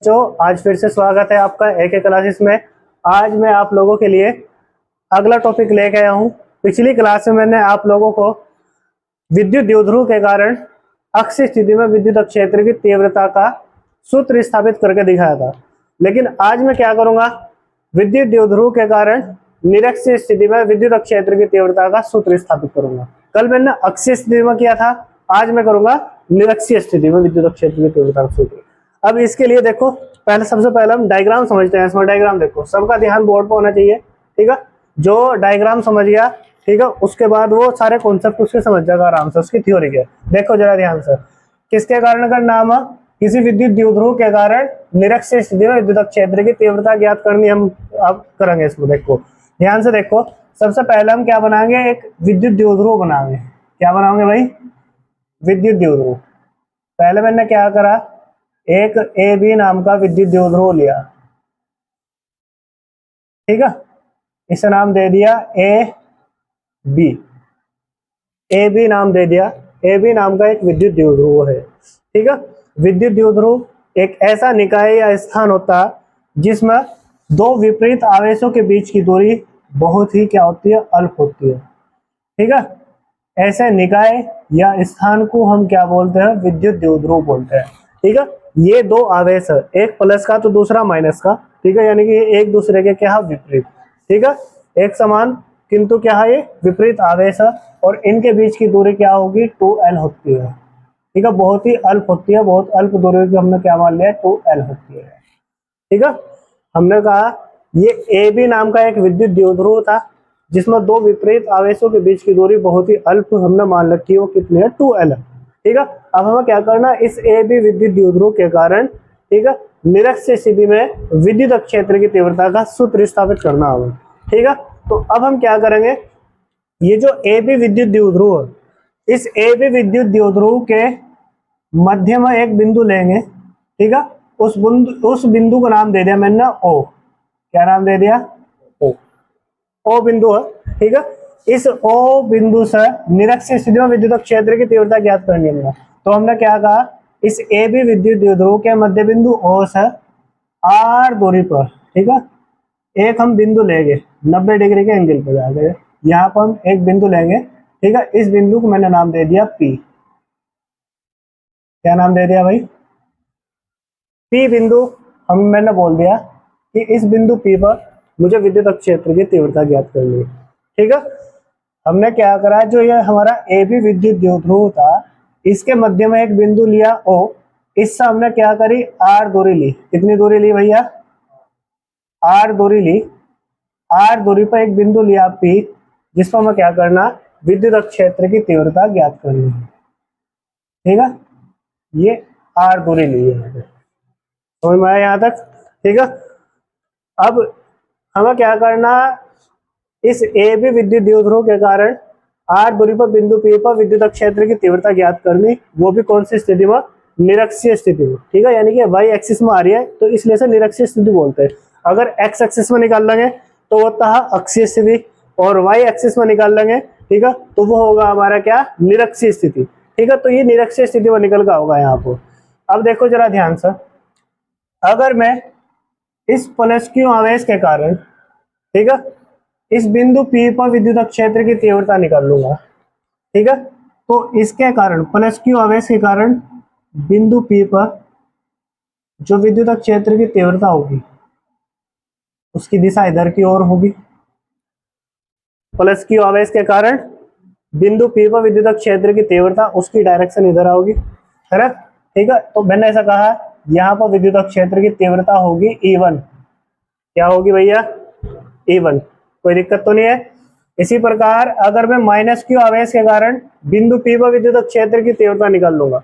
जो आज फिर से स्वागत है आपका एक क्लासेस में। आज मैं आप लोगों के लिए अगला टॉपिक लेके आया हूँ। पिछली क्लास में मैंने आप लोगों को विद्युत द्विध्रुव के कारण अक्षीय स्थिति में विद्युत क्षेत्र की तीव्रता का सूत्र स्थापित करके दिखाया था, लेकिन आज मैं क्या करूंगा, विद्युत द्विध्रुव के कारण निरक्षीय स्थिति में विद्युत क्षेत्र की तीव्रता का सूत्र स्थापित करूंगा। कल मैंने अक्षीय स्थिति में किया था, आज मैं करूंगा निरक्षीय स्थिति में विद्युत क्षेत्र की तीव्रता का सूत्र। अब इसके लिए देखो, सबसे पहले हम डायग्राम समझते हैं। इसमें डायग्राम देखो, सबका ध्यान बोर्ड पर होना चाहिए, ठीक है। जो डायग्राम समझ गया, ठीक है, उसके बाद वो सारे कॉन्सेप्ट उसके समझ जाएगा आराम से, उसकी थ्योरी के। देखो जरा ध्यान से, किसके कारण का नाम है, किसी विद्युत द्विध्रुव के कारण निरक्षीय स्थिति में विद्युत क्षेत्र की तीव्रता ज्ञात करनी हम अब करेंगे। इसमें देखो ध्यान से देखो, सबसे पहले हम क्या बनाएंगे, एक विद्युत द्विध्रुव बनाएंगे। क्या बनाएंगे भाई? विद्युत द्विध्रुव। पहले मैंने क्या करा, एक ए बी नाम का विद्युत द्विध्रुव लिया, ठीक है, इसे नाम दे दिया ए बी। ए बी नाम दे दिया, ए बी नाम का एक विद्युत द्विध्रुव है, ठीक है। विद्युत द्विध्रुव एक ऐसा निकाय या स्थान होता है जिसमें दो विपरीत आवेशों के बीच की दूरी बहुत ही क्या होती है, अल्प होती है, ठीक है। ऐसे निकाय या स्थान को हम क्या बोलते हैं, विद्युत द्विध्रुव बोलते हैं, ठीक है। ये दो आवेश है, एक प्लस का तो दूसरा माइनस का, ठीक है, यानी कि एक दूसरे के क्या विपरीत, ठीक है। एक समान किंतु क्या है, ये विपरीत आवेश है, और इनके बीच की दूरी क्या होगी, 2l होती है, ठीक है। बहुत ही अल्प होती है, बहुत अल्प दूरी की हमने क्या मान लिया, 2l होती है, ठीक है। हमने कहा ये ए बी नाम का एक विद्युत द्विध्रुव था जिसमें दो विपरीत आवेशों के बीच की दूरी बहुत ही अल्प हमने मान रखी है, वो कितनी है, 2l, ठीक है। अब हमें क्या करना, इस ए बी विद्युत द्विध्रुव के कारण, ठीक है, निरक्षीय स्थिति में विद्युत क्षेत्र की तीव्रता का सूत्र स्थापित करना होगा, ठीक है। तो अब हम क्या करेंगे, ये जो ए बी विद्युत द्विध्रुव है, इस ए बी विद्युत द्विध्रुव के मध्य में एक बिंदु लेंगे, ठीक है। उस बिंदु को नाम दे दिया मैंने ओ। क्या नाम दे दिया, ओ। ओ बिंदु है, ठीक है। इस ओ बिंदु से निरक्षीय स्थिति में विद्युत क्षेत्र की तीव्रता ज्ञात करनी है। तो हमने क्या कहा, इस ए बी विद्युत द्विध्रुव के मध्य बिंदु ओ से आर दूरी पर, ठीक है, एक हम बिंदु लेंगे 90 डिग्री के एंगल पर जाके, यहाँ पर हम एक बिंदु लेंगे, ठीक है। इस बिंदु को मैंने नाम दे दिया पी। क्या नाम दे दिया भाई, पी बिंदु। मैंने बोल दिया कि इस बिंदु पी पर मुझे विद्युत क्षेत्र की तीव्रता ज्ञात करनी है, ठीक है। हमने क्या करा, जो ये हमारा ए बी विद्युत द्विध्रुव था, इसके मध्य में एक बिंदु लिया ओ, इससे हमने क्या करी, आर दूरी ली। कितनी दूरी ली भैया, आर दूरी ली। आर दूरी पर एक बिंदु लिया पी, जिस पर हमें क्या करना, विद्युत क्षेत्र की तीव्रता ज्ञात करनी है, ठीक है। ये आर दूरी ली है, समझ में आया यहाँ तक, ठीक है। अब हमें क्या करना, इस ए बी विद्युत द्विध्रुव के कारण आर दूरी पर बिंदु पी पर विद्युत क्षेत्र की तीव्रता ज्ञात करनी, वो भी कौन सी स्थिति में, निरक्षीय स्थिति में, ठीक है। यानी कि वाई एक्सिस में आ रही है तो इसलिए से निरक्षीय स्थिति बोलते हैं। अगर एक्स एक्सिस में निकाल लेंगे तो वो होता है अक्षीय स्थिति, और वाई एक्सिस में निकाल लेंगे, ठीक है, तो वो होगा हमारा क्या, निरक्षीय स्थिति, ठीक है। तो ये निरक्षीय स्थिति में निकल का होगा यहाँ पर। अब देखो जरा ध्यान से, अगर मैं इस प्लस क्यू आवेश के कारण, ठीक है, इस बिंदु P पर विद्युत क्षेत्र की तीव्रता निकाल लूंगा, ठीक है, तो इसके कारण प्लस क्यू आवेश के कारण बिंदु P पर जो विद्युत क्षेत्र की तीव्रता होगी उसकी दिशा इधर की ओर होगी। प्लस क्यू आवेश के कारण बिंदु P पर विद्युत क्षेत्र की तीव्रता, उसकी डायरेक्शन इधर आओगी, करेक्ट, ठीक है। तो मैंने ऐसा कहा, यहाँ पर विद्युत क्षेत्र की तीव्रता होगी E1। क्या होगी भैया, E1, कोई दिक्कत तो नहीं है। इसी प्रकार अगर मैं माइनस क्यू आवेश के कारण बिंदु P पर विद्युत क्षेत्र की तीव्रता निकाल लूंगा,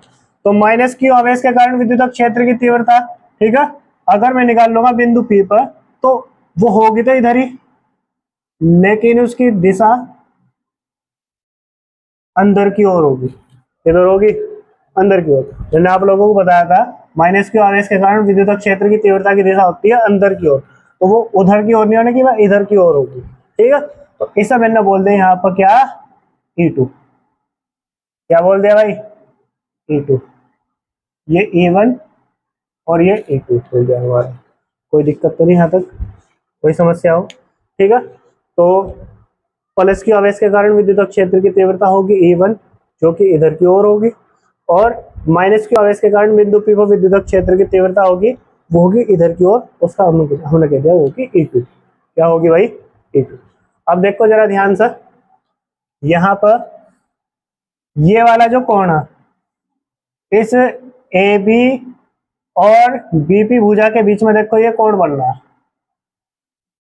तो माइनस क्यू आवेश के कारण विद्युत क्षेत्र की तीव्रता, ठीक है, अगर मैं निकाल लूंगा बिंदु P पर, तो वो होगी तो इधर ही, लेकिन उसकी दिशा अंदर की ओर होगी। किधर होगी, अंदर की ओर। मैंने आप लोगों को बताया था, माइनस क्यू आवेश के कारण विद्युत क्षेत्र की तीव्रता की दिशा होती है अंदर की ओर, तो वो उधर की ओर नहीं होने की, वह इधर की ओर होगी, ठीक है। तो इसे मैंने बोल दिया यहाँ पर क्या, E2। क्या बोल दिया भाई, E2। ये E1 और ये E2 हो गया हमारा। कोई दिक्कत तो नहीं यहाँ तक, कोई समस्या हो? ठीक है, तो प्लस की आवेश के कारण विद्युत क्षेत्र की तीव्रता होगी E1 जो कि इधर की ओर होगी, और माइनस की आवेश के कारण बिंदु P पर विद्युत क्षेत्र की तीव्रता होगी, वो होगी इधर की ओर, उसका हमने कह दिया वो होगी E2। क्या होगी भाई? E2। अब देखो जरा ध्यान से, यहाँ पर ये वाला जो कोण है, इस AB और BP भुजा के बीच में देखो ये कोण बन रहा है,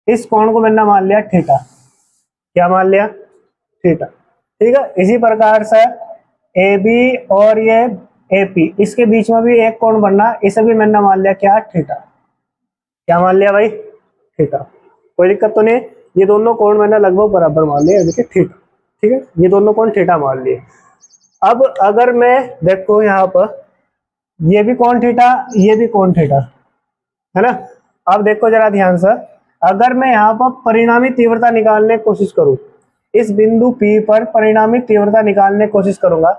इस कोण को मैंने मान लिया थीटा। क्या मान लिया? थीटा। ठीक है, इसी प्रकार से AB और ये AP, इसके बीच में भी एक कोण बनना, इसे भी मैंने मान लिया क्या? थीटा। क्या मान लिया भाई? थीटा। कोई दिक्कत तो नहीं? ये दोनों कोण मैंने लगभग बराबर मान लिए, देखिए थीटा। ठीक है, ये दोनों कोण थीटा मान लिए। अब अगर मैं देखो यहाँ पर ये भी कोण थीटा, ये भी कोण थीटा, है ना? अब देखो जरा ध्यान से, अगर मैं यहाँ पर परिणामी तीव्रता निकालने की कोशिश करूं, इस बिंदु P पर परिणामी तीव्रता निकालने की कोशिश करूंगा,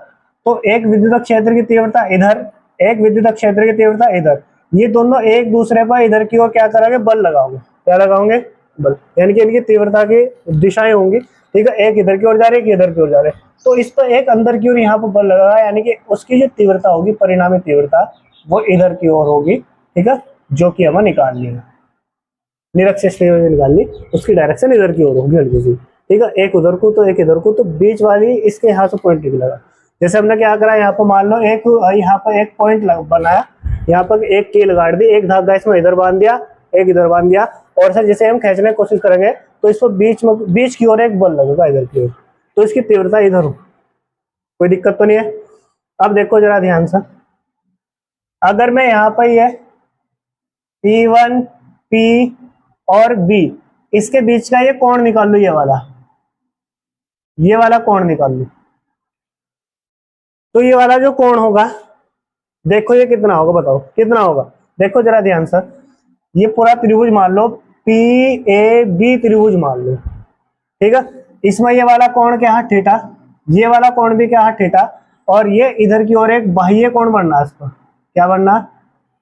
तो एक विद्युत क्षेत्र की तीव्रता इधर, एक विद्युत क्षेत्र की तीव्रता इधर, ये दोनों एक दूसरे पर इधर की ओर क्या करेंगे? बल लगाओगे। क्या लगाओगे? बल, यानी कि इनकी तीव्रता की दिशाएं होंगी। ठीक है, एक इधर की ओर जा रही है, एक इधर की ओर जा रही है, तो इस पर एक अंदर की ओर यहाँ पर बल लगा, यानी कि उसकी जो तीव्रता होगी, परिणामी तीव्रता, वो इधर की ओर होगी। ठीक है, जो कि हमें निकालनी है, निरक्षीय निकालनी, उसकी डायरेक्शन इधर की ओर होगी हल्की सी। ठीक है, एक उधर को तो एक इधर को, तो बीच वाली इसके यहाँ से पॉइंट निकलेगा। जैसे हमने क्या करा, यहाँ पर मान लो एक यहाँ पर एक पॉइंट बनाया, यहाँ पर एक कील गाड़ दी, एक धागा इसमें इधर बांध दिया, एक इधर बांध दिया, और सर जैसे हम खींचने की कोशिश करेंगे तो इसको बीच की ओर एक बल लगेगा इधर की ओर, तो इसकी तीव्रता इधर हो। कोई दिक्कत तो नहीं है? अब देखो जरा ध्यान से, अगर मैं यहाँ पर ये P1 P और B, इसके बीच का ये कोण निकाल लो, ये वाला कोण निकाल लो, तो ये वाला जो कोण होगा, देखो ये कितना होगा, बताओ कितना होगा? देखो जरा ध्यान से, ये पूरा त्रिभुज मान लो, PAB त्रिभुज मान लो। ठीक है, इसमें ये वाला कोण क्या है? थीटा। ये वाला कोण भी क्या है? थीटा। और ये इधर की ओर एक बाह्य कोण बनना है, इसका क्या बनना?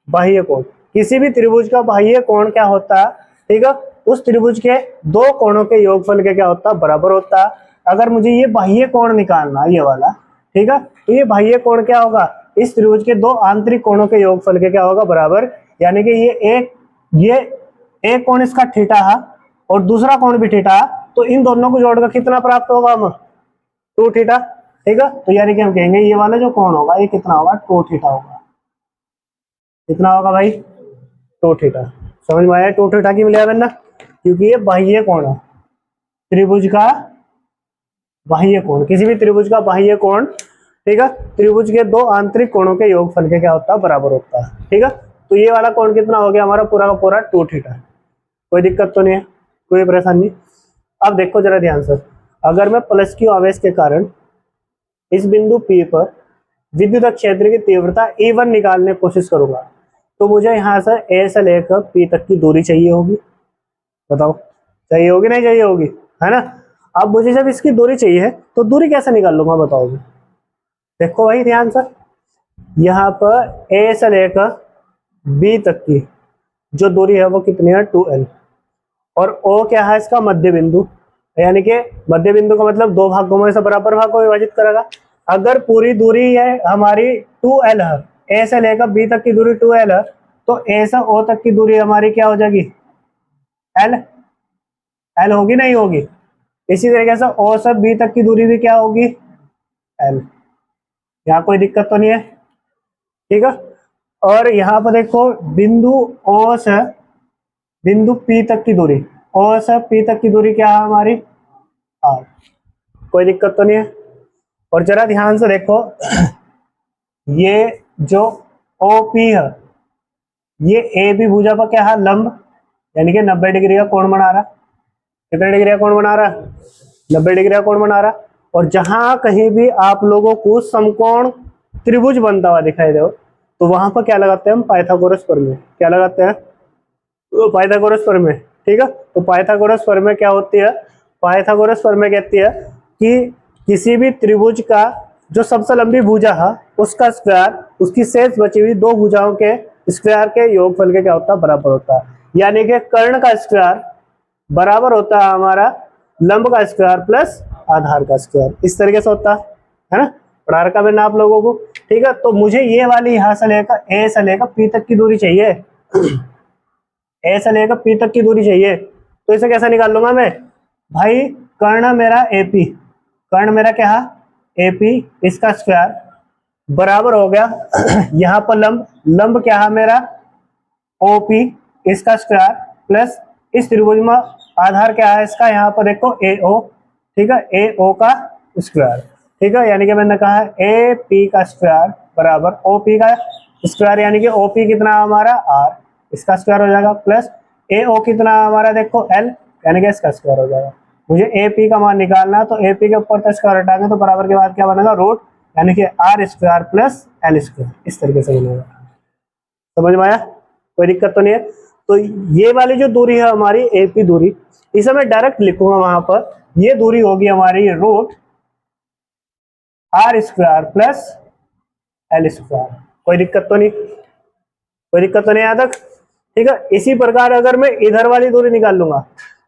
बाह्य कोण। किसी भी त्रिभुज का बाह्य कोण क्या होता है? ठीक है, उस त्रिभुज के दो कोणों के योगफल के क्या होता है? बराबर होता है। अगर मुझे ये बाह्य कोण निकालना, ये वाला, ठीक है, तो ये बाह्य कोण क्या होगा? इस त्रिभुज के दो आंतरिक कोणों के योगफल के क्या होगा? बराबर। यानी कि ये एक कोण इसका थीटा है और दूसरा कोण भी थीटा है, तो इन दोनों को जोड़कर कितना प्राप्त होगा? हम 2 थीटा। ठीक है, तो यानी कि हम कहेंगे ये वाला जो कोण होगा, ये कितना होगा? 2 थीटा होगा। कितना होगा भाई? 2 थीटा। समझ में आया? 2 थीटा की मिला बनना, क्योंकि ये बाह्य कोण है, त्रिभुज का बाह्य कोण, किसी भी त्रिभुज का बाह्य कोण, ठीक है, त्रिभुज के दो आंतरिक कोणों के योगफल के क्या होता है? बराबर होता है। ठीक है, तो ये वाला कोण कितना हो गया हमारा? पूरा का पूरा 2 थीटा। कोई दिक्कत तो नहीं है, कोई परेशानी नहीं। अब देखो जरा ध्यान से, अगर मैं प्लस की आवेश के कारण इस बिंदु P पर विद्युत क्षेत्र की तीव्रता E1 निकालने की कोशिश करूंगा, तो मुझे यहाँ से A से लेकर P तक की दूरी चाहिए होगी। बताओ, चाहिए होगी नहीं चाहिए होगी? है ना? अब मुझे जब इसकी दूरी चाहिए, तो दूरी कैसे निकाल लूंगा बताओगे? देखो भाई ध्यान से, यहाँ पर A से लेकर B तक की जो दूरी है वो कितनी है? 2L। और O क्या है? इसका मध्य बिंदु, यानी कि मध्य बिंदु का मतलब दो भागों में से बराबर भाग को विभाजित करेगा। अगर पूरी दूरी है हमारी 2L है, A से लेकर B तक की दूरी 2L है, तो A से O तक की दूरी हमारी क्या हो जाएगी? L होगी नहीं होगी? इसी तरीके से O से B तक की दूरी भी क्या होगी? L। यहाँ कोई दिक्कत तो नहीं है? ठीक है, और यहाँ पर देखो बिंदु O से बिंदु P तक की दूरी, O से P तक की दूरी क्या है हमारी? R। कोई दिक्कत तो नहीं है? और जरा ध्यान से देखो, ये जो OP है, ये AB भुजा पर क्या है? लंब, यानी कि 90 डिग्री का कोण बना रहा। कितने डिग्री का कोण बना रहा? 90 डिग्री का कोण बना रहा। और जहां कहीं भी आप लोगों को समकोण त्रिभुज बनता हुआ दिखाई दे, तो वहां पर क्या लगाते हैं हम? पाइथागोरस प्रमेय। क्या लगाते हैं? पाइथागोरस प्रमेय। ठीक है, तो पाइथागोरस प्रमेय क्या होती है? पाइथागोरस प्रमेय कहती है कि किसी भी त्रिभुज का जो सबसे लंबी भुजा है, उसका स्क्वायर उसकी शेष बची हुई दो भुजाओं के स्क्वायर के योगफल के क्या होता है, बराबर होता है। यानी कि कर्ण का स्क्वायर बराबर होता है हमारा लंब का स्क्वायर प्लस आधार का स्क्वायर, इस तरीके से होता है ना, पढ़ा रखा मैंने आप लोगों को। ठीक है, तो मुझे ये वाली यहां से लेकर ए से लेकर पी तक की दूरी चाहिए, ए से लेकर पी तक की दूरी चाहिए। तो इसे कैसे निकाल लूंगा मैं भाई, कर्ण मेरा एपी, कर्ण मेरा क्या है एपी, इसका स्क्वायर बराबर हो गया यहाँ पर लंब, लंब क्या है मेरा ओपी, इसका स्क्वायर प्लस इस त्रिभुज में आधार क्या है इसका, यहाँ पर देखो एओ, ठीक है, एओ का स्क्वायर। ठीक है, यानी कि मैंने कहा ए पी का स्क्वायर बराबर ओ पी का स्क्वायर, यानी कि ओपी कितना हमारा आर, इसका स्क्वायर हो जाएगा, प्लस एओ कितना हमारा देखो एल, यानी कि इसका स्क्वायर हो जाएगा। मुझे ए पी का मान निकालना है, तो ए पी के ऊपर का स्क्वायर हटाएंगे तो बराबर के बाद क्या बनेगा रूट, यानी कि R square plus L square, इस तरीके से बनेगा। समझ में आया, कोई दिक्कत तो नहीं है। तो ये वाली जो दूरी है हमारी एपी दूरी, इसे मैं डायरेक्ट लिखूंगा वहां पर, ये दूरी होगी हमारी root R square plus L square. कोई दिक्कत तो नहीं, कोई दिक्कत तो नहीं यहाँ तक। ठीक है, इसी प्रकार अगर मैं इधर वाली दूरी निकाल लूंगा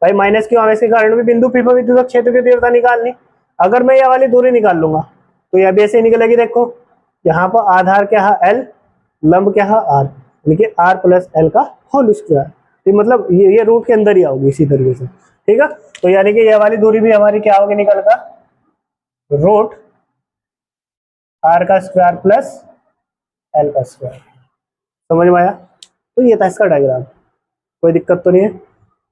भाई, माइनस क्यों आवेश के कारण भी बिंदु पी पर विद्युत क्षेत्र की तीव्रता निकालनी, अगर मैं यह वाली दूरी निकाल लूंगा तो यह भी ऐसे निकलेगी। देखो यहाँ पर आधार क्या है एल, लंब क्या है आर, यानी कि आर प्लस एल का होल स्क्वायर, मतलब ये रूट के अंदर ही आओगी इसी तरीके से। ठीक है, तो यानी कि यह वाली दूरी भी हमारी क्या होगी निकल का रूट आर का स्क्वायर प्लस एल का स्क्वायर। समझ में आया, तो ये था इसका डायग्राम, कोई दिक्कत तो नहीं है,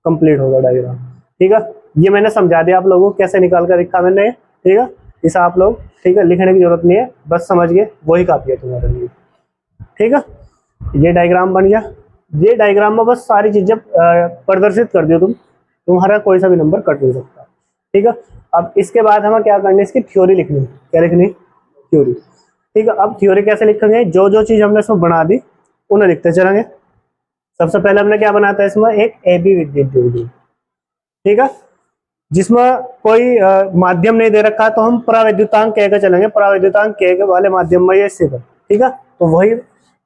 कंप्लीट होगा डायग्राम। ठीक है, ये मैंने समझा दिया आप लोगों को कैसे निकाल कर रखा मैंने। ठीक है, इसे आप लोग ठीक है लिखने की जरूरत नहीं है, बस समझ गए वही काफी है तुम्हारे लिए। ठीक है, ये डायग्राम बन गया, ये डायग्राम में बस सारी चीजें प्रदर्शित कर दियो, तुम्हारा कोई सा भी नंबर कट नहीं सकता। ठीक है, अब इसके बाद हमें क्या करना है, इसकी थ्योरी लिखनी, क्या लिखनी थ्योरी। ठीक है, अब थ्योरी कैसे लिखेंगे, जो जो चीज हमने इसमें बना दी उन्हें लिखते चलेंगे। सबसे पहले हमने क्या बनाता है इसमें एक ए बी विद्युत द्विध्रुव। ठीक है, जिसमें कोई माध्यम नहीं दे रखा तो हम परावैद्युतांक कह के चलेंगे, परावैद्युतांक के वाले माध्यम में ये स्थित है। ठीक है, तो वही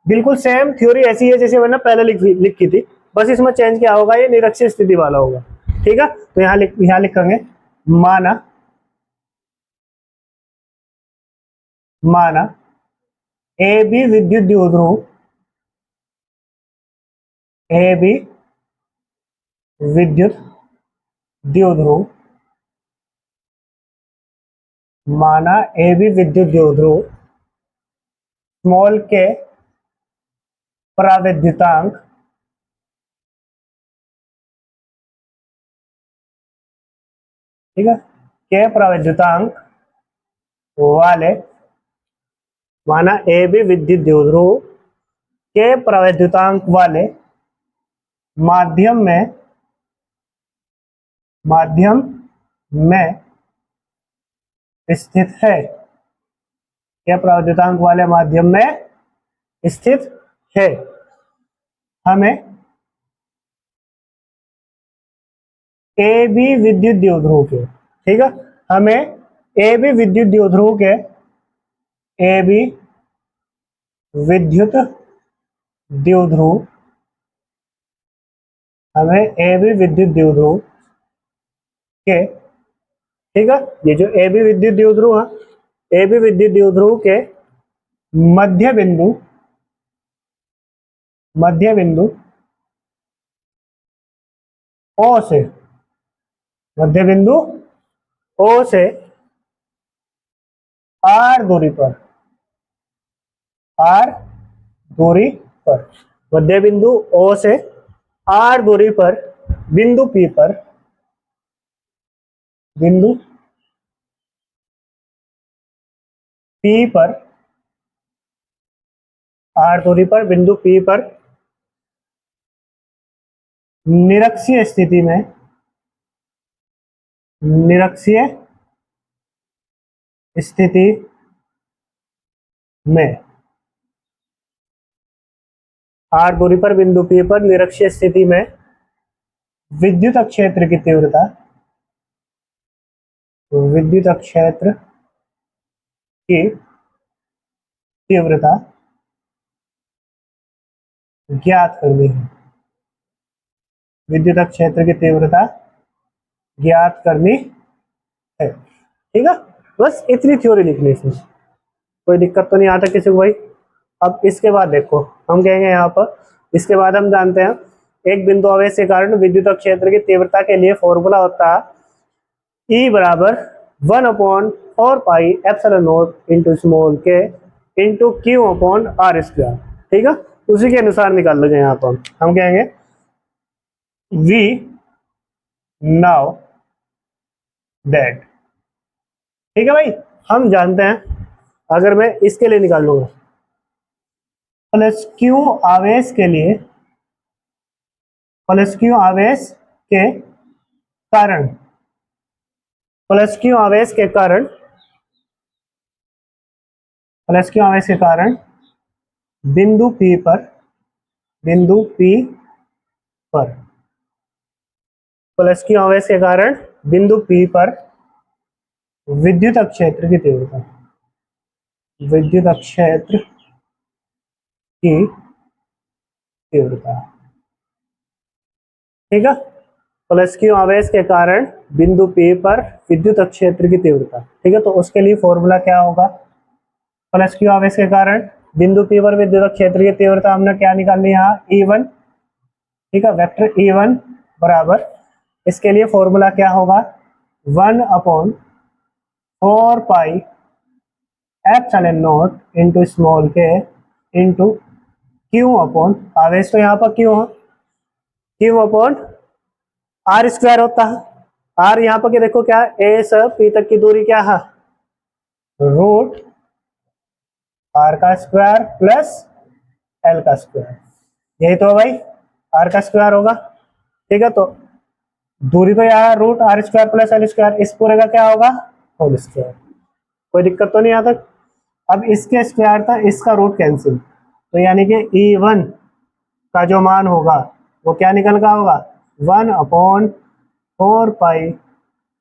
बिल्कुल सेम थ्योरी ऐसी है जैसे मैंने पहले लिखी थी, बस इसमें चेंज क्या होगा, ये निरक्षीय स्थिति वाला होगा। ठीक है, तो यहाँ लिखेंगे माना ए बी विद्युत द्विध्रुव, ए बी विद्युत द्विध्रुव, माना ए बी विद्युत द्विध्रुव स्मॉल के परावैद्युतांक ठीक है, के परावैद्युतांक वाले, माना ए बी विद्युत द्विध्रुव के परावैद्युतांक वाले माध्यम में स्थित है, के परावैद्युतांक वाले माध्यम में स्थित है। हमें ए बी विद्युत द्विध्रुव के, ठीक है, हमें ए बी विद्युत द्विध्रुव के, ए बी विद्युत द्विध्रुव, हमें ए बी विद्युत द्विध्रुव के, ठीक है, ये जो ए बी विद्युत द्विध्रुव है, ए बी विद्युत द्विध्रुव के मध्य बिंदु ओ से, मध्य बिंदु ओ से आर दूरी पर, आर दूरी पर, मध्य बिंदु ओ से आर दूरी पर बिंदु पी पर, बिंदु पी पर, आर दूरी पर बिंदु पी पर निरक्षीय स्थिति में, निरक्षीय स्थिति में, आर दूरी पर बिंदु पी पर निरक्षीय स्थिति में विद्युत क्षेत्र की तीव्रता, विद्युत क्षेत्र की तीव्रता ज्ञात करनी है, विद्युत क्षेत्र की तीव्रता ज्ञात करनी है। ठीक है, बस इतनी थ्योरी लिखनी है इसमें, कोई दिक्कत तो नहीं आता किसी को भाई। अब इसके बाद देखो हम कहेंगे यहाँ पर, इसके बाद हम जानते हैं एक बिंदु आवेश के कारण विद्युत क्षेत्र की तीव्रता के लिए फॉर्मूला होता है E बराबर 1/4 pi epsilon not into small के into Q upon R square. ठीक है, उसी के अनुसार निकाल लेंगे यहाँ पर हम कहेंगे वी नाउ दैट। ठीक है भाई, हम जानते हैं अगर मैं इसके लिए निकाल लूंगा प्लस क्यू आवेश के लिए, प्लस क्यू आवेश के कारण, प्लस क्यू आवेश के कारण, प्लस क्यू आवेश के कारण बिंदु P पर, बिंदु P पर, प्लस क्यू आवेश के कारण बिंदु P पर विद्युत क्षेत्र की तीव्रता, विद्युत क्षेत्र की तीव्रता। ठीक है, प्लस क्यू आवेश के कारण बिंदु P पर विद्युत क्षेत्र की तीव्रता। ठीक है, तो उसके लिए फॉर्मूला क्या होगा, प्लस क्यू आवेश के कारण बिंदु P पर विद्युत क्षेत्र की तीव्रता हमने क्या निकालनी है यहाँ E1। ठीक है, वेक्टर E1 बराबर, इसके लिए फॉर्मूला क्या होगा 1/4 pi epsilon not into small के इंटू क्यू अपॉन, आवेश तो यहाँ पर क्यू है, क्यू अपॉन आर स्क्वायर होता है। आर यहाँ पर देखो क्या है, ए से पी तक की दूरी क्या है, रूट आर का स्क्वायर प्लस एल का स्क्वायर, यही तो भाई आर का स्क्वायर होगा। ठीक है, तो दूरी तो यहाँ root R square plus L square, इस पूरे का क्या होगा होल स्क्वायर, कोई दिक्कत तो नहीं आता। अब इसके स्क्वायर था, इसका रूट कैंसिल, तो यानी कि E1 का जो मान होगा वो क्या निकल का होगा 1/4 pi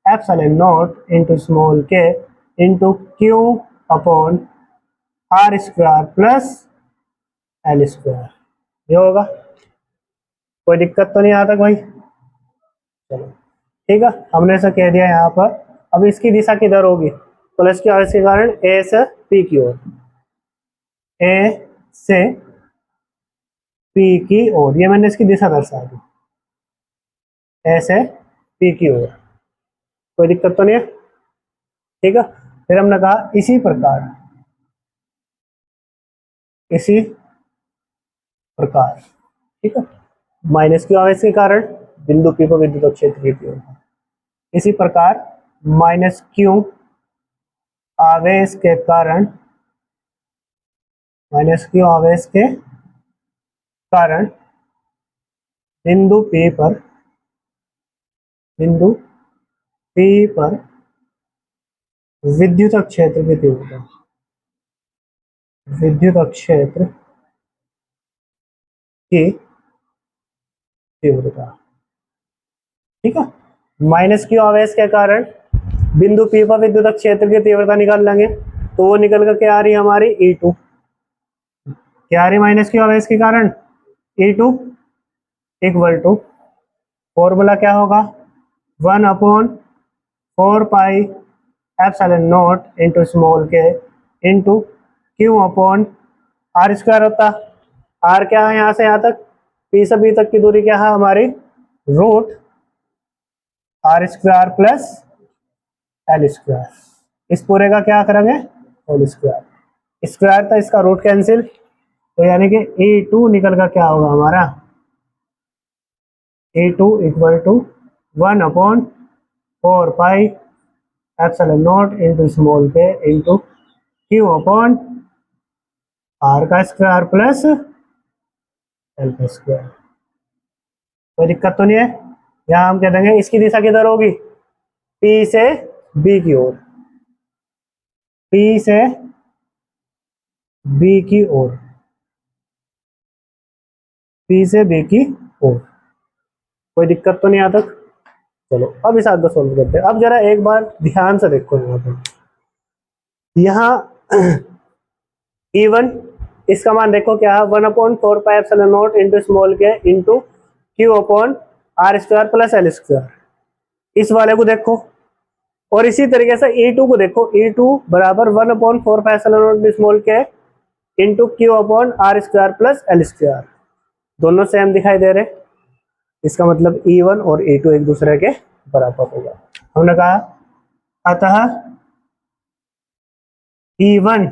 epsilon not into small के into Q upon R square plus L square, ये होगा, कोई दिक्कत तो नहीं आता भाई। चलो ठीक है, हमने ऐसा कह दिया यहाँ पर। अब इसकी दिशा किधर होगी, प्लस की आवेश के कारण ए से पी की ओर, ए से पी की ओर, ये मैंने इसकी दिशा दर्शा दी, ए से पी की ओर, कोई दिक्कत तो नहीं है। ठीक है, फिर हमने कहा इसी प्रकार, इसी प्रकार, ठीक है, माइनस क्यू आवेश के कारण बिंदु P पर विद्युत क्षेत्र की तीव्रता, इसी प्रकार माइनस क्यू आवेश के कारण, माइनस क्यू आवेश के कारण बिंदु P पर, बिंदु P पर विद्युत क्षेत्र की तीव्रता, विद्युत क्षेत्र की तीव्रता। ठीक है, माइनस क्यू आवेश के कारण बिंदु P पर विद्युत क्षेत्र की तीव्रता निकाल लेंगे, तो वो निकल कर क्या आ रही है हमारी E2, क्या आ रही माइनस क्यू आवेश के कारण E2 इक्वल टू, फॉर्मूला क्या होगा 1/4 pi epsilon not into small के into Q upon R square होता, आर क्या है यहाँ से यहाँ तक, P से B तक की दूरी क्या है हमारी root R square plus L square, इस पूरे का क्या करेंगे होल स्क्वायर, स्क्वायर था इसका रूट कैंसिल, तो यानी कि E2 निकल का क्या होगा हमारा E2 equal to 1/4 pi epsilon not into small के इंटू क्यू अपॉन आर का स्क्वायर प्लस एल का स्क्वायर, कोई दिक्कत तो नहीं है। यहाँ हम कह देंगे इसकी दिशा किधर होगी, P से B की ओर, P से B की ओर, P से B की ओर, कोई दिक्कत तो नहीं आता। चलो अब इस आगे सोल्व करते हैं। अब जरा एक बार ध्यान से देखो यहाँ पे, यहाँ E1 इसका मान देखो क्या है, 1/4πε0 इंटू स्मॉल के इंटू Q/r² प्लस L²। इस वाले को देखो, और इसी तरीके से E2 को देखो, E2 बराबर 1/4πε0 स्मॉल के इंटू Q/r² प्लस L²। दोनों सेम दिखाई दे रहे, इसका मतलब E1 और E2 एक दूसरे के बराबर होगा। हमने कहा अतः E1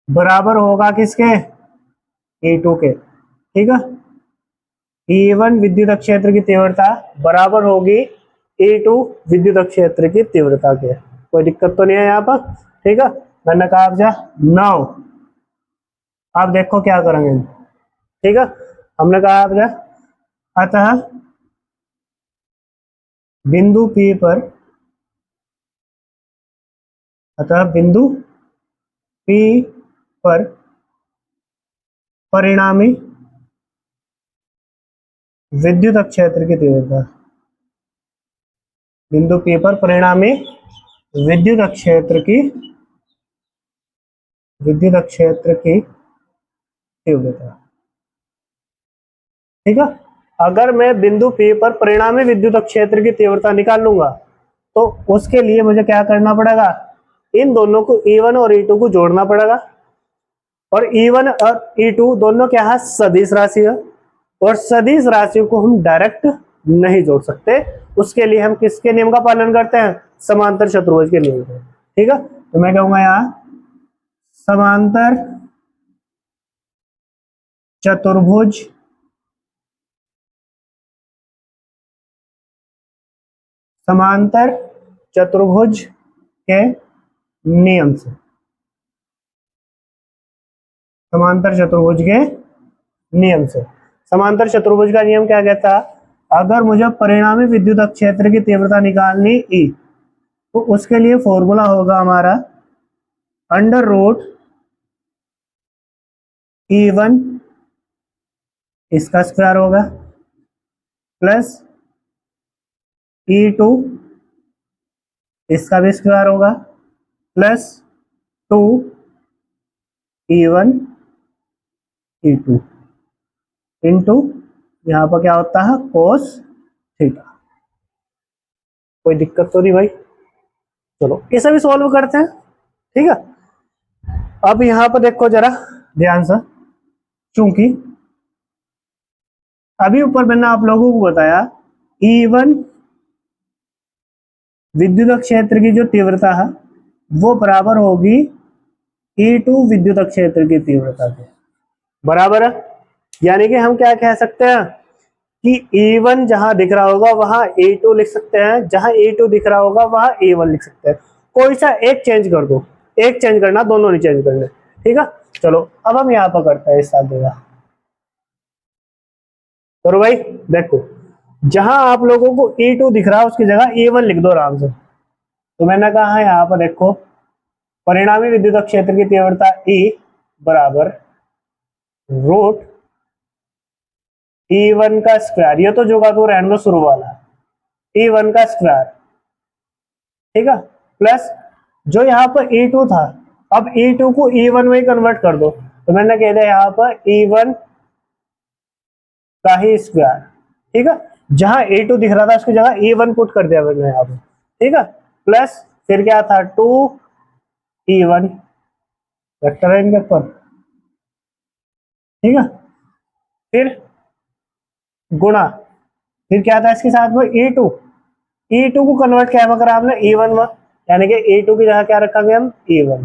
बराबर होगा किसके, E2 के। ठीक है, E1 विद्युत क्षेत्र की तीव्रता बराबर होगी E2 विद्युत क्षेत्र की तीव्रता के। कोई दिक्कत तो नहीं है यहाँ पर। ठीक है, मैंने कहा आप जा नाउ आप देखो क्या करेंगे। ठीक है, हमने कहा आप जा अतः बिंदु P पर, अतः बिंदु P पर परिणामी विद्युत क्षेत्र की तीव्रता, बिंदु P पर परिणामी विद्युत क्षेत्र की तीव्रता। ठीक है, अगर मैं बिंदु P पर परिणामी विद्युत क्षेत्र की तीव्रता निकाल लूंगा तो उसके लिए मुझे क्या करना पड़ेगा, इन दोनों को E1 और E2 को जोड़ना पड़ेगा। और E1 और E2 दोनों क्या है, सदिश राशि है, और सदिश राशियों को हम डायरेक्ट नहीं जोड़ सकते। उसके लिए हम किसके नियम का पालन करते हैं, समांतर चतुर्भुज के नियम का। ठीक है, तो मैं कहूंगा यहां समांतर चतुर्भुज के नियम से, समांतर चतुर्भुज के नियम से। समांतर चतुर्भुज का नियम क्या कहता है, अगर मुझे परिणामी विद्युत क्षेत्र की तीव्रता निकालनी E, तो उसके लिए फॉर्मूला होगा हमारा अंडर रूट E1 इसका स्क्वायर होगा प्लस E2 इसका भी स्क्वायर होगा प्लस 2 E1 E2 इंटू यहाँ पर क्या होता है कोस थीटा। कोई दिक्कत तो नहीं भाई। चलो इसे भी सॉल्व करते हैं। ठीक है, अब यहाँ पर देखो जरा ध्यान से, चूंकि अभी ऊपर मैंने आप लोगों को बताया E1 विद्युत क्षेत्र की जो तीव्रता है वो बराबर होगी E2 विद्युत क्षेत्र की तीव्रता के बराबर है। यानी कि हम क्या कह सकते हैं कि E1 जहां दिख रहा होगा वहां E2 लिख सकते हैं, जहां E2 दिख रहा होगा वहां E1 लिख सकते हैं। कोई सा एक चेंज कर दो, एक चेंज करना, दोनों नहीं चेंज करने। ठीक है, चलो अब हम यहाँ पर करते हैं इस साथ देगा। तो भाई देखो, जहां आप लोगों को E2 दिख रहा है उसकी जगह E1 लिख दो आराम से। तो मैंने कहा है यहाँ पर देखो, परिणामी विद्युत क्षेत्र की तीव्रता E बराबर रूट E1 का स्क्वायर, ये तो जो का तो रहने दो शुरू वाला, E1 का स्क्वायर। ठीक है, प्लस जो यहाँ पर E2 था, अब E2 को E1 में कन्वर्ट कर दो। तो मैंने कह दिया यहाँ पर E1 का ही स्क्वायर। ठीक है, जहां E2 दिख रहा था उसकी जगह E1 पुट कर दिया मैंने यहाँ पर। ठीक है, प्लस फिर क्या था 2 E1 वेक्टर है इनके ऊपर। ठीक है, फिर गुणा, फिर क्या था इसके साथ में E2 को कन्वर्ट क्या करा आपने E1 में, यानी कि E2 की जगह क्या रखेंगे हम E1।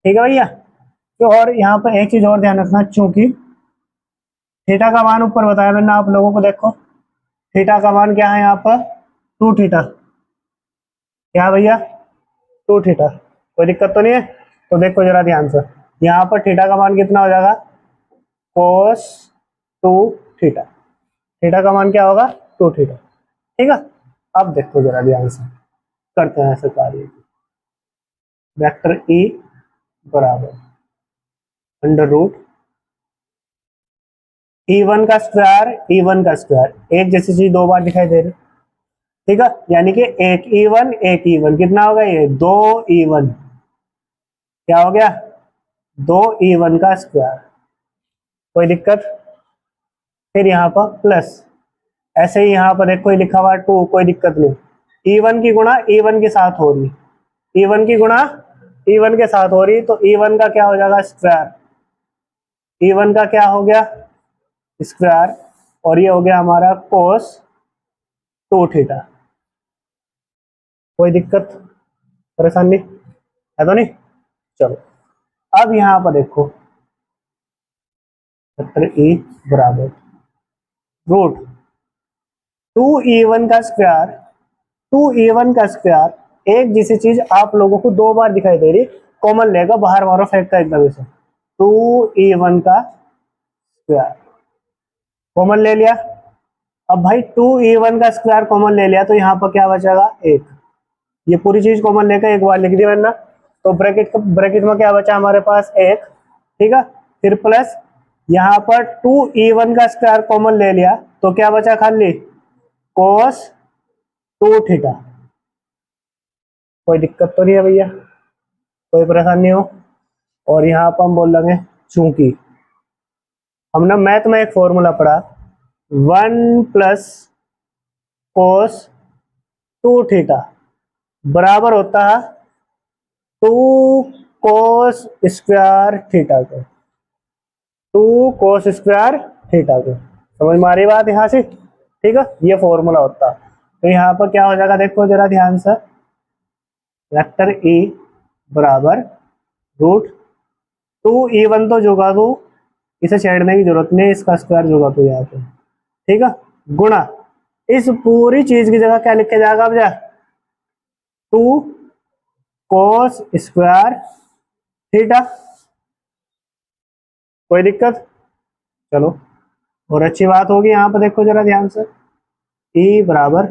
ठीक है भैया, तो और यहाँ पर एक चीज और ध्यान रखना, चूंकि थीटा का मान ऊपर बताया मैंने आप लोगों को, देखो थीटा का मान क्या है यहाँ पर 2 थीटा। क्या भैया 2 थीटा, कोई दिक्कत तो नहीं है। तो देखो जरा ध्यान से, यहाँ पर थीटा का मान कितना हो जाएगा कोस 2 थीटा। थीटा का मान क्या होगा 2 थीटा। ठीक है, अब देखो जरा ध्यान से करते हैं ऐसे कार्य। वेक्टर E बराबर अंडर रूट E1 का स्क्वायर, एक जैसी चीज दो बार दिखाई दे रही। ठीक है, यानी कि एक E1 कितना होगा ये 2 E1 क्या हो गया, 2e1 का स्क्वायर, कोई दिक्कत। फिर यहाँ पर प्लस, ऐसे ही यहाँ पर देखो लिखा हुआ 2, कोई दिक्कत नहीं। e1 की गुणा e1 के साथ हो रही, e1 की गुणा e1 के साथ हो रही, तो e1 का क्या हो जाएगा, स्क्वायर। e1 का क्या हो गया, स्क्वायर, और ये हो गया हमारा कोस 2 थीटा। कोई दिक्कत परेशानी है तो नहीं। चलो अब यहाँ पर देखो, ई बराबर रूट 2e1 का स्क्वायर, 2e1 का स्क्वायर, एक जैसी चीज आप लोगों को दो बार दिखाई दे रही, कॉमन लेगा, बाहर मारो फेंक का एकदम से। 2e1 का स्क्वायर कॉमन ले लिया। अब भाई 2e1 का स्क्वायर कॉमन ले लिया, तो यहाँ पर क्या बचेगा, एक। ये पूरी चीज कॉमन लेकर एक बार लिख दी मैंने, तो ब्रैकेट में क्या बचा हमारे पास, एक। ठीक है, फिर प्लस यहाँ पर 2e1 का स्क्वायर कॉमन ले लिया, तो क्या बचा खाली, कोस 2 थीटा। कोई दिक्कत तो नहीं है भैया, कोई परेशानी हो। और यहाँ पर हम बोल लेंगे, चूंकि हमने मैथ में एक फॉर्मूला पढ़ा, 1 प्लस कोस 2 थीटा बराबर होता है 2 कोस स्क्वायर थीटा को, 2 कोस स्क्वायर थीटा को। समझ में आ रही बात यहाँ से, ठीक है, ये फॉर्मूला होता। तो यहाँ पर क्या हो जाएगा, देखो जरा ध्यान से, वेक्टर ई बराबर रूट 2e1 तो जोगा दो, इसे छेड़ने की जरूरत नहीं, इसका स्क्वायर जोगा दो यहाँ पे, ठीक है, गुणा इस पूरी चीज की जगह क्या लिखा जाएगा भैया, 2 कोस स्क्वायर थीटा। कोई दिक्कत, चलो और अच्छी बात होगी। यहाँ पर देखो जरा ध्यान से, ई बराबर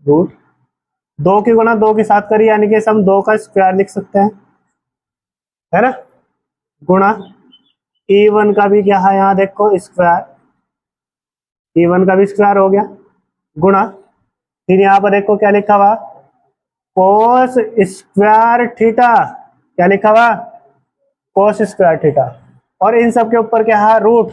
रूट 2 की गुणा 2 के साथ करिए, यानी कि हम 2 का स्क्वायर लिख सकते हैं, है ना, गुणा e1 का भी क्या है, यहाँ देखो स्क्वायर, e1 का भी स्क्वायर हो गया, गुणा फिर यहाँ पर देखो क्या लिखा हुआ, कोस स्क्वायर थीटा। क्या लिखा हुआ, कोस स्क्वायर थीटा, और इन सब के ऊपर क्या है, रूट।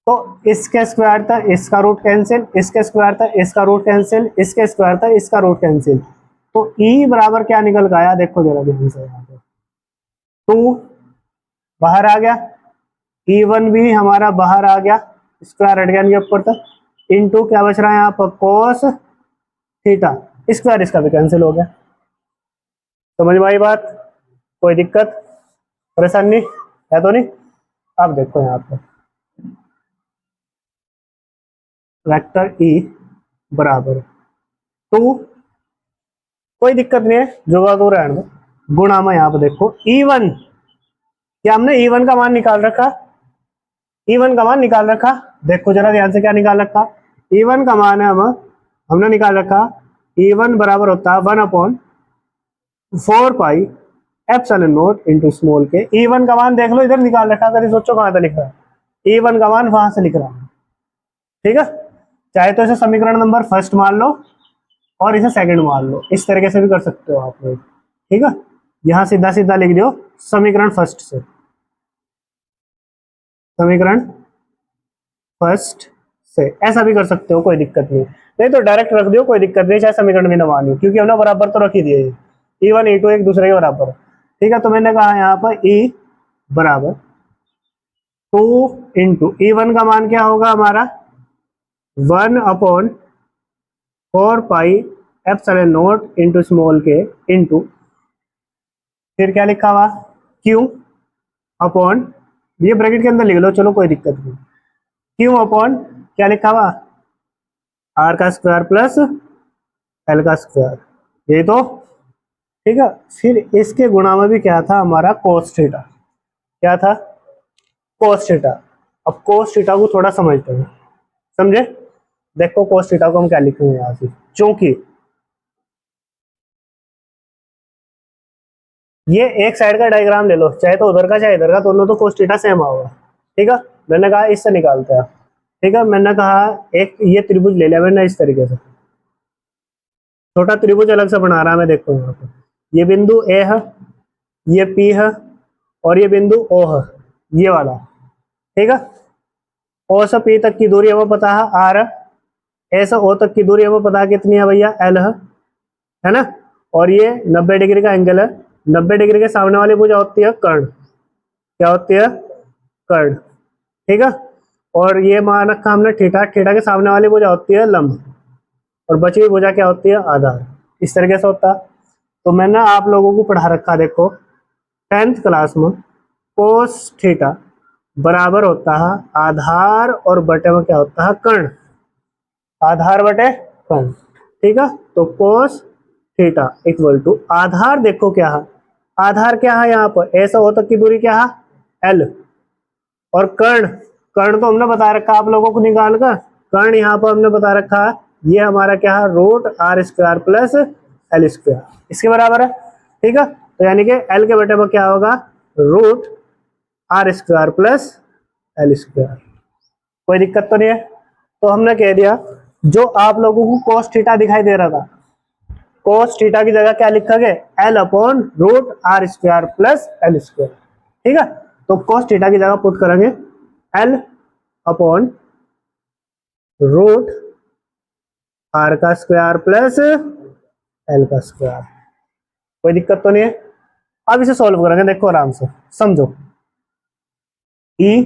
तो इसके स्क्वायर था इसका रूट कैंसिल, इसके स्क्वायर था इसका रूट कैंसिल, इसके स्क्वायर था इसका रूट कैंसिल। तो ई बराबर क्या निकल गया, देखो जरा ध्यान से, यहाँ पे 2 बाहर आ गया, e1 भी हमारा बाहर आ गया, स्क्वायर हट गया इनके ऊपर तक, इनटू क्या बच रहा है यहाँ पर, कोस थीटा, स्क्वायर इसका भी कैंसिल हो गया। समझ में आई बात, कोई दिक्कत परेशानी है तो नहीं। अब देखो यहाँ पर वेक्टर ई बराबर 2, कोई दिक्कत नहीं है, जोगा दो रहने दो, गुणा में यहाँ पर देखो e1, क्या हमने e1 का मान निकाल रखा, e1 का मान निकाल रखा, देखो जरा ध्यान से क्या निकाल रखा, e1 का मान है हमने निकाल रखा, e1 बराबर होता है 1/4 pi epsilon not into small के। e1 का मान देख लो, इधर निकाल रखा, कभी सोचो कहां था लिख रहा है, e1 का मान वहां से लिख रहा है, ठीक है। चाहे तो इसे समीकरण नंबर फर्स्ट मान लो और इसे सेकंड मान लो, इस तरीके से भी कर सकते हो आप लोग, ठीक है। यहां सीधा सीधा लिख दो समीकरण फर्स्ट से, समीकरण फर्स्ट से ऐसा भी कर सकते हो, कोई दिक्कत नहीं। नहीं तो डायरेक्ट रख दो, कोई दिक्कत नहीं, चाहे समीकरण भी ना मानियो, क्योंकि हमने बराबर तो रख ही दिए, e1 e2 एक दूसरे के बराबर, ठीक है। तो मैंने कहा यहाँ पर e बराबर 2 इंटू e1 का मान क्या होगा हमारा 1/4 pi epsilon not into small के इंटू, फिर क्या लिखा हुआ क्यू अपॉन, ये ब्रैकेट के अंदर लिख लो, चलो कोई दिक्कत नहीं, क्यू अपॉन क्या लिखा हुआ, आर का स्क्वायर प्लस एल का स्क्वायर, यही तो, ठीक है। फिर इसके गुणा में भी क्या था हमारा, कोस थीटा, क्या था, कोस थीटा। अब कोस थीटा को थोड़ा समझते हैं, समझे, देखो कोस थीटा को हम क्या लिखेंगे यहाँ से, क्योंकि ये एक साइड का डायग्राम ले लो, चाहे तो उधर का चाहे इधर का, दोनों तो कोस थीटा सेम होगा, ठीक है। मैंने कहा इससे निकालते हैं, ठीक है। मैंने कहा एक ये त्रिभुज ले लिया मैंने इस तरीके से, छोटा त्रिभुज अलग से बना रहा है मैं, देखो यहाँ पे ये बिंदु ए है, ये P है और ये बिंदु O है, ये वाला, ठीक है। O से P तक की दूरी हमें पता है R है, A से O तक की दूरी हमें पता है कितनी है भैया, L है ना। और ये 90 डिग्री का एंगल है, 90 डिग्री के सामने वाली भुजा होती है कर्ण, क्या होती है, कर्ण, ठीक है। और ये मान रखा हमने थीटा, थीटा के सामने वाली भुजा होती है लंब, और बची हुई भुजा क्या होती है, आधार। इस तरीके से होता है। तो मैंने आप लोगों को पढ़ा रखा, देखो 10th क्लास में कोस थीटा बराबर होता है आधार और बटे में क्या होता है, कर्ण, आधार बटे कर्ण, ठीक है। तो कोस थीटा इक्वल टू आधार, देखो क्या है, आधार क्या है यहाँ पर, ऐसा हो तक की दूरी क्या है, L, और कर्ण, कर्ण तो हमने बता रखा आप लोगों को निकाल कर, कर्ण यहाँ पर हमने बता रखा है, ये हमारा क्या है, root R square plus L square, इसके बराबर है, ठीक है। तो यानी कि एल के बटे में क्या होगा, root R square plus L square, कोई दिक्कत तो नहीं है। तो हमने कह दिया, जो आप लोगों को कोस थीटा दिखाई दे रहा था, कोस थीटा की जगह क्या लिखा गया, L upon root R square plus L square, ठीक है। तो कोस थीटा की जगह पुट करेंगे एल अपॉन रूट आर का स्क्वायर प्लस एल का स्क्वायर, कोई दिक्कत तो नहीं है। अब इसे सॉल्व करेंगे, देखो आराम से समझो। ई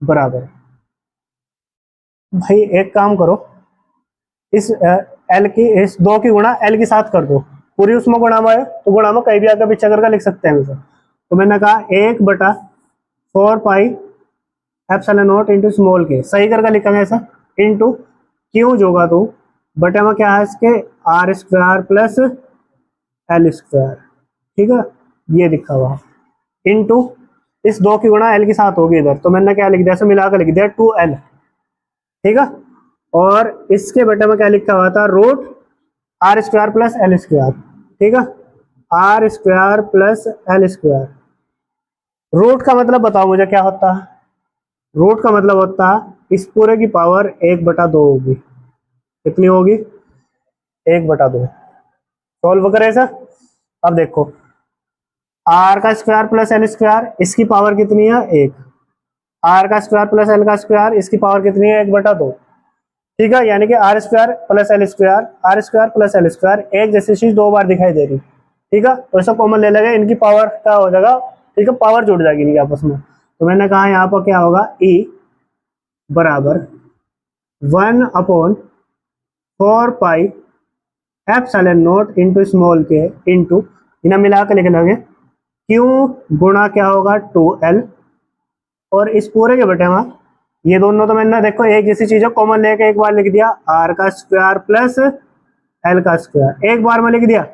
बराबर, भाई एक काम करो, इस एल की, इस 2 की गुणा एल के साथ कर दो, पूरी उसमें गुणा में, तो गुणा में कहीं भी आगे पीछे करके लिख सकते हैं इसे। तो मैंने कहा 1/4 pi epsilon not into small के, सही करके लिखेंगे ऐसा, इंटू क्यों जोगा तो बटे में क्या है इसके, R square plus L square, ठीक है, ये लिखा हुआ, इंटू इस 2 की गुणा एल के साथ होगी इधर, तो मैंने क्या लिख दिया, ऐसे मिलाकर लिख दिया 2L, ठीक है। और इसके बटे में क्या लिखा हुआ था, root R square plus L square, ठीक है, R square plus L square. Root का मतलब बताओ मुझे क्या होता है, रूट का मतलब होता है इस पूरे की पावर 1/2 होगी, कितनी होगी, 1/2। सॉल्व करें ऐसा, अब देखो आर का स्क्वायर प्लस एल स्क्वायर, इसकी पावर कितनी है, 1, आर का स्क्वायर प्लस एल का स्क्वायर, इसकी पावर कितनी है, 1/2, ठीक है। यानी कि R square plus L square, R square plus L square, एक जैसी चीज 2 बार दिखाई दे रही, ठीक है। तो ऐसा कॉमन ले लेंगे, इनकी पावर क्या हो जाएगा, ठीक है, पावर जुड़ जाएगी इनकी आपस में। तो मैंने कहा यहाँ पर क्या होगा, ई बराबर 1/4 pi epsilon not into small के इंटू, इन्हें मिला के लिख लेंगे, क्यू गुणा क्या होगा 2L, और इस पूरे के बटे में ये दोनों तो मैंने देखो एक जैसी चीज है, कॉमन लेके एक बार लिख दिया, आर का स्क्वायर प्लस एल का स्क्वायर, एक बार में लिख दिया।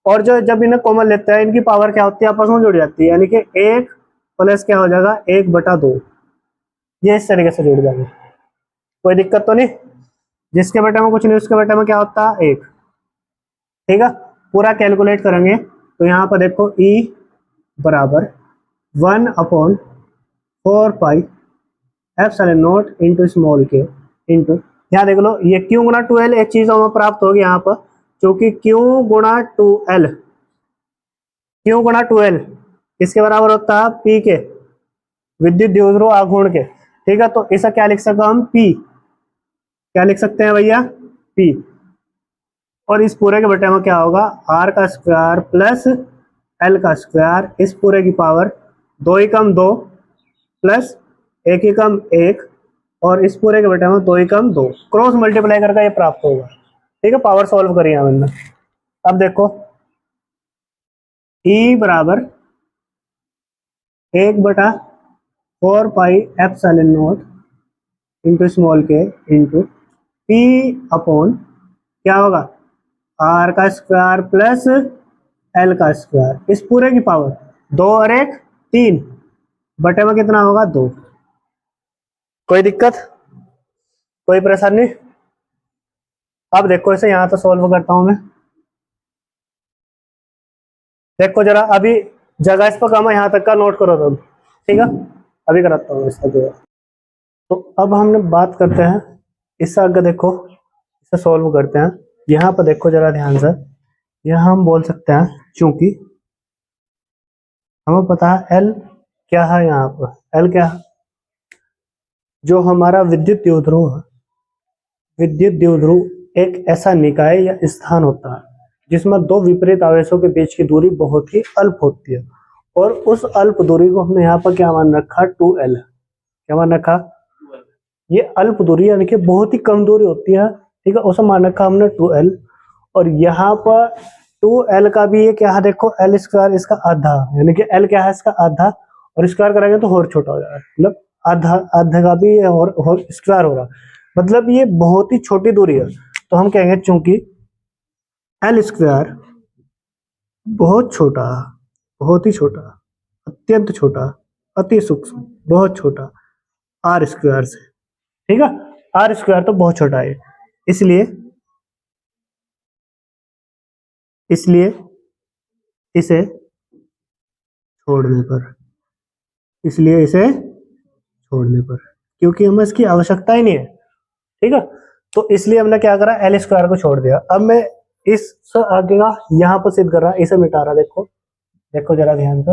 और जो जब इन्हें कॉमन लेते हैं, इनकी पावर क्या होती है, आपस में जुड़ जाती है, यानी कि 1 प्लस क्या हो जाएगा, 1/2, ये इस तरीके से जुड़ जाएंगे, कोई दिक्कत तो नहीं। जिसके बटे में कुछ नहीं, उसके बटे में क्या होता है, 1, ठीक है। पूरा कैलकुलेट करेंगे तो यहाँ पर देखो ई बराबर 1/4 pi epsilon not into small के इंटू, यहाँ देख लो ये क्यू गुणा 2L एक चीज हमें प्राप्त होगी यहाँ पर, क्योंकि क्यू गुणा 2L, क्यू गुणा 2L किसके बराबर होता है, पी के, विद्युत द्विध्रुव आघूर्ण के, ठीक है। तो ऐसा क्या लिख सकते हम, पी, क्या लिख सकते हैं भैया, पी, और इस पूरे के बटे में क्या होगा, आर का स्क्वायर प्लस एल का स्क्वायर, इस पूरे की पावर 2 ही कम 2 प्लस 1 ही कम 1, और इस पूरे के बटे में 2 ही कम 2, क्रॉस मल्टीप्लाई करके ये प्राप्त होगा, ठीक है। पावर सॉल्व करिए हमने। अब देखो ई बराबर 1/4 pi epsilon not into small के इंटू पी अपॉन क्या होगा, आर का स्क्वायर प्लस एल का स्क्वायर, इस पूरे की पावर 2 और 1 3, बटे में कितना होगा, 2। कोई दिक्कत, कोई परेशानी। अब देखो इसे यहां तो सॉल्व करता हूं मैं, देखो जरा अभी जगह इस पर कम है, यहां तक का नोट करो तुम, ठीक है। अभी कराता हूँ इसका जो, तो अब हमने बात करते हैं इससे आगे, देखो इसे सॉल्व करते हैं। यहाँ पर देखो जरा ध्यान से, यहाँ हम बोल सकते हैं चूंकि हमें पता है एल क्या है, यहाँ पर एल क्या है, जो हमारा विद्युत द्विध्रुव है, विद्युत द्विध्रुव एक ऐसा निकाय या स्थान होता है जिसमें दो विपरीत आवेशों के बीच की दूरी बहुत ही अल्प होती है, और उस अल्प दूरी को हमने यहाँ पर क्या मान रखा, 2L। क्या मान रखा, ये अल्प दूरी यानी कि बहुत ही कम दूरी होती है, ठीक है, उसे मान रखा हमने 2L। और यहाँ पर 2L का भी ये क्या है, देखो L स्क्वायर इसका आधा, यानी कि L क्या है इसका आधा, और स्क्वायर करेंगे तो और छोटा हो जाएगा, मतलब आधा आधा का भी ये और स्क्वायर होगा, मतलब ये बहुत ही छोटी दूरी है। तो हम कहेंगे चूंकि L स्क्वायर बहुत छोटा, बहुत ही छोटा, अत्यंत छोटा, अति सूक्ष्म, बहुत छोटा आर स्क्वायर से, ठीक है, आर स्क्वायर तो बहुत छोटा है, इसलिए इसलिए इसे छोड़ने पर, इसलिए इसे छोड़ने पर, क्योंकि हमें इसकी आवश्यकता ही नहीं है, ठीक है, तो इसलिए हमने क्या करा, एल स्क्वायर को छोड़ दिया। अब मैं इस आगे का यहाँ पर सिद्ध कर रहा, इसे मिटा रहा, देखो देखो जरा ध्यान से।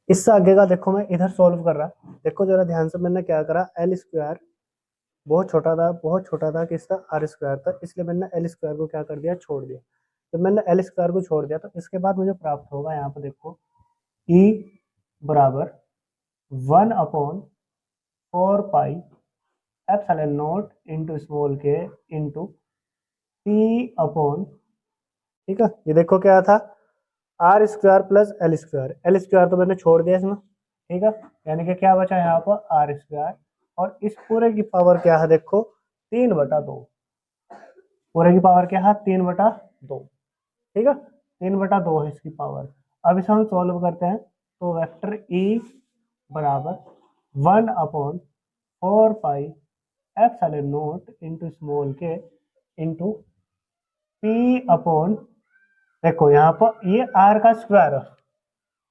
इससे आगे का देखो मैं इधर सॉल्व कर रहा, देखो जरा ध्यान से, मैंने क्या करा, एल स्क्वायर बहुत छोटा था, बहुत छोटा था, किसका, आर स्क्वायर था, इसलिए मैंने एल स्क्वायर को क्या कर दिया, छोड़ दिया। जब मैंने एल स्क्वायर को छोड़ दिया तो इसके बाद मुझे प्राप्त होगा, यहाँ पर देखो, ई बराबर 1/4 pi epsilon not into small के इंटू पी अपॉन, ठीक है, ये देखो क्या था, R square plus L square, L square तो मैंने छोड़ दिया इसमें, ठीक है, यानी कि क्या बचा यहाँ पर आर स्क्वायर, और इस पूरे की पावर क्या है, देखो 3/2, पूरे की पावर क्या है, 3/2, ठीक है, 3/2 है इसकी पावर। अब इसे हम सॉल्व करते हैं, तो वेक्टर ई बराबर 1/4 pi epsilon not into small के इंटू पी अपॉन, देखो यहाँ पर ये आर का स्क्वायर है,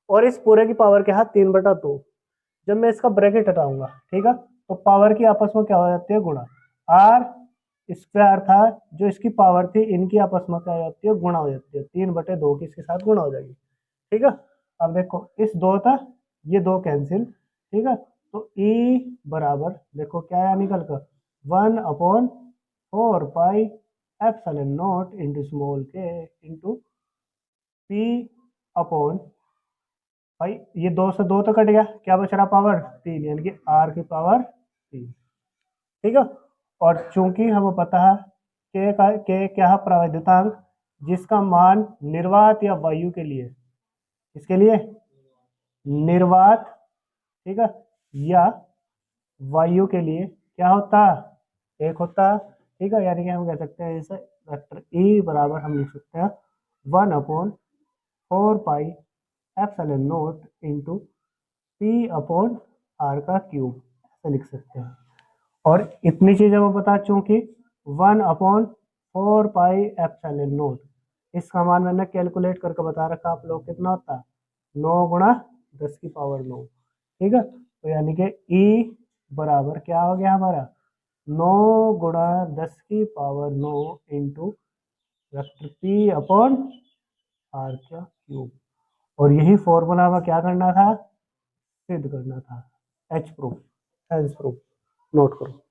और इस पूरे की पावर क्या है, 3/2। जब मैं इसका ब्रैकेट हटाऊंगा, ठीक है, तो पावर की आपस में क्या हो जाती है, गुणा, आर स्क्वायर था जो इसकी पावर थी, इनकी आपस में क्या हो जाती है, गुणा हो जाती है, 3/2 की इसके साथ गुणा हो जाएगी, ठीक है। अब देखो इस दो था, ये दो कैंसिल, ठीक है, तो ई बराबर देखो क्या आया निकल कर, 1/4 pi epsilon not into small के इंटू पी अपॉन, भाई ये 2 से 2 तो कट गया, क्या बच रहा, पावर 3, यानी कि आर की पावर 3, ठीक है। और चूंकि हमें पता है के क्या है, प्रावैधतांक, जिसका मान निर्वात या वायु के लिए, इसके लिए निर्वात, ठीक है, या वायु के लिए क्या होता है, एक होता है, ठीक है, यानी कि हम कह सकते हैं इसे वेक्टर ई बराबर हम लिख सकते हैं 1/4 pi epsilon not into p upon R का क्यूब, ऐसे लिख सकते हैं। और इतनी चीज हमें पता, चूंकि 1/4 पाई एप्सिलॉन नॉट, इसका मान मैंने कैलकुलेट करके बता रखा आप लोग, कितना होता है, 9 × 10⁻9, ठीक है, तो यानी कि ई बराबर क्या हो गया हमारा, 9 × 10⁻9 into vector p upon R का क्यूब। और यही फॉर्मूला में क्या करना था, सिद्ध करना था, H proof, hence proof, note करो।